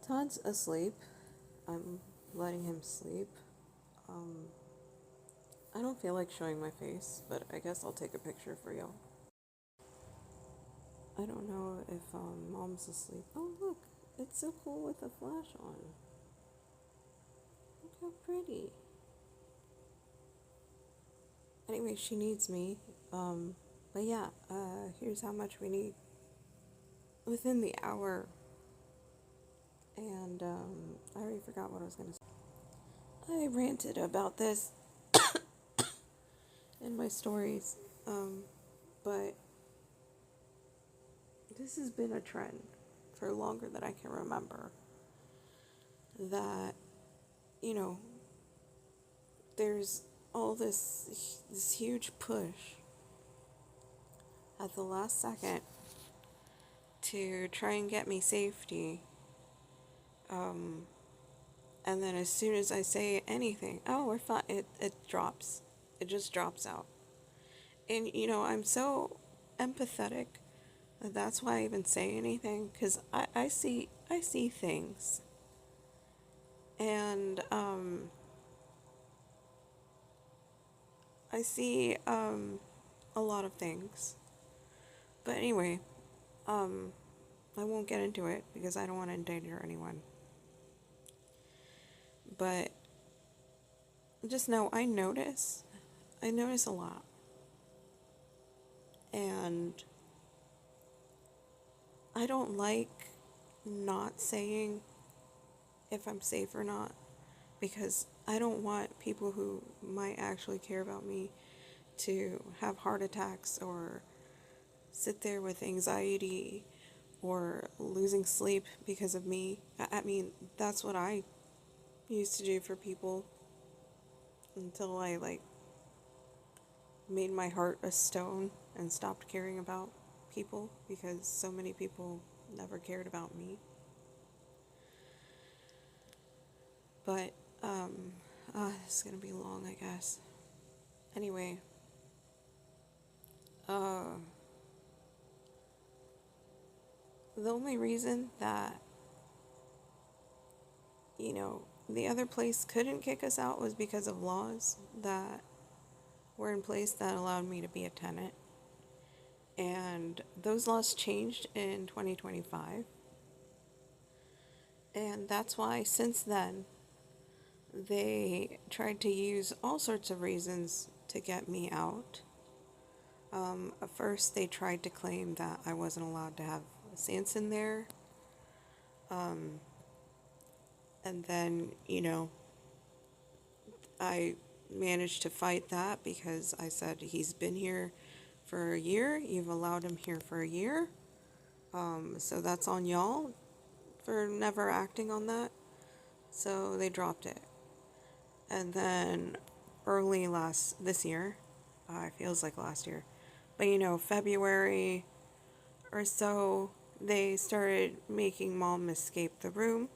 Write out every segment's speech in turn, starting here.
Todd's asleep. I'm letting him sleep. I don't feel like showing my face, but I guess I'll take a picture for y'all. I don't know if mom's asleep. Oh look, it's so cool with the flash on. Look how pretty. Anyway, she needs me. But yeah, here's how much we need within the hour. And I already forgot what I was gonna say. I ranted about this in my stories, but this has been a trend for longer than I can remember. That, you know, there's all this huge push at the last second to try and get me safety. And then as soon as I say anything, oh, we're fine, it drops. It just drops out. And, I'm so empathetic. That's why I even say anything, because I see things. And I see a lot of things. But anyway, I won't get into it because I don't want to endanger anyone. But just know I notice a lot. And I don't like not saying if I'm safe or not, because I don't want people who might actually care about me to have heart attacks or sit there with anxiety or losing sleep because of me. I mean, that's what I used to do for people until I made my heart a stone and stopped caring about people because so many people never cared about me. But this is gonna be long, I guess. Anyway, uh, the only reason that the other place couldn't kick us out was because of laws that were in place that allowed me to be a tenant. And those laws changed in 2025. And that's why since then, they tried to use all sorts of reasons to get me out. At first, they tried to claim that I wasn't allowed to have Sanson there. And then, I managed to fight that because I said, he's been here for a year. You've allowed him here for a year. So that's on y'all for never acting on that. So they dropped it. And then this year, it feels like last year, but February or so, they started making mom escape the room.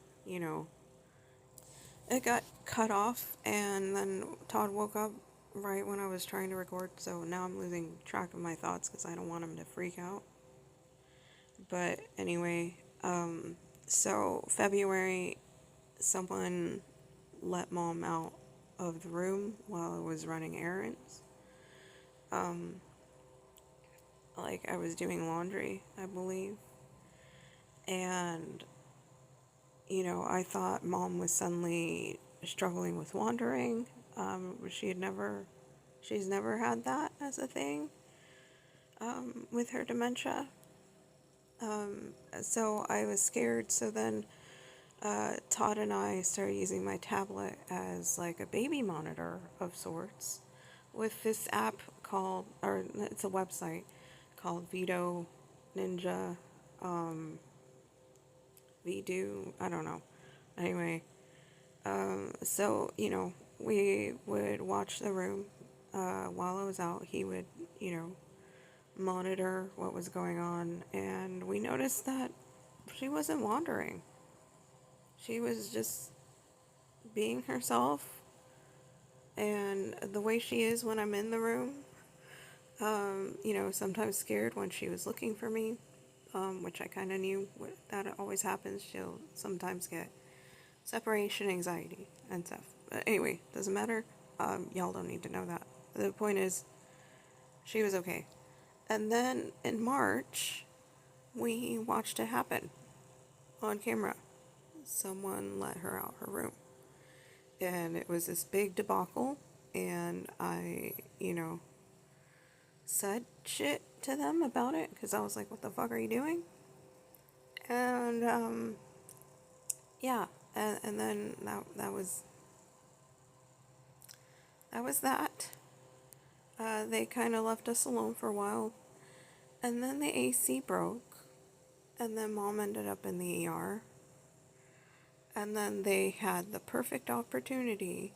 It got cut off, and then Todd woke up right when I was trying to record, so now I'm losing track of my thoughts because I don't want him to freak out. But anyway, so February, someone let mom out of the room while I was running errands. I was doing laundry, I believe. And, I thought mom was suddenly struggling with wandering. She's never had that as a thing, with her dementia. So I was scared. So then, Todd and I started using my tablet as like a baby monitor of sorts with this app or it's a website called Vito Ninja, Vido, I don't know. Anyway, so, we would watch the room, while I was out. He would, monitor what was going on, and we noticed that she wasn't wandering. She was just being herself, and the way she is when I'm in the room, sometimes scared when she was looking for me. which I kind of knew that it always happens. She'll sometimes get separation anxiety and stuff. But anyway, doesn't matter. Y'all don't need to know that. The point is, she was okay. And then in March, we watched it happen on camera. Someone let her out her room. And it was this big debacle. And I, said shit to them about it because I was like, what the fuck are you doing? And, yeah. And then that was that. They kind of left us alone for a while. And then the AC broke. And then Mom ended up in the ER. And then they had the perfect opportunity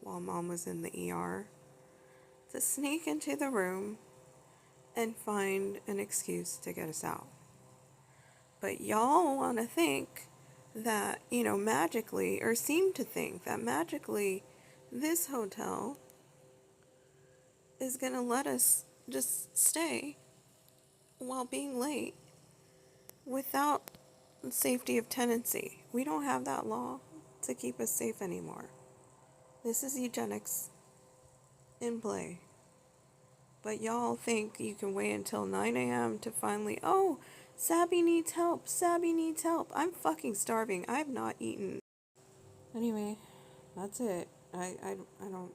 while Mom was in the ER to sneak into the room and find an excuse to get us out. But y'all want to think that, magically, or seem to think that magically this hotel is going to let us just stay while being late without safety of tenancy. We don't have that law to keep us safe anymore. This is eugenics in play. But y'all think you can wait until 9 a.m. to finally, oh, Sabi needs help. Sabi needs help. I'm fucking starving. I've not eaten. Anyway, that's it. I don't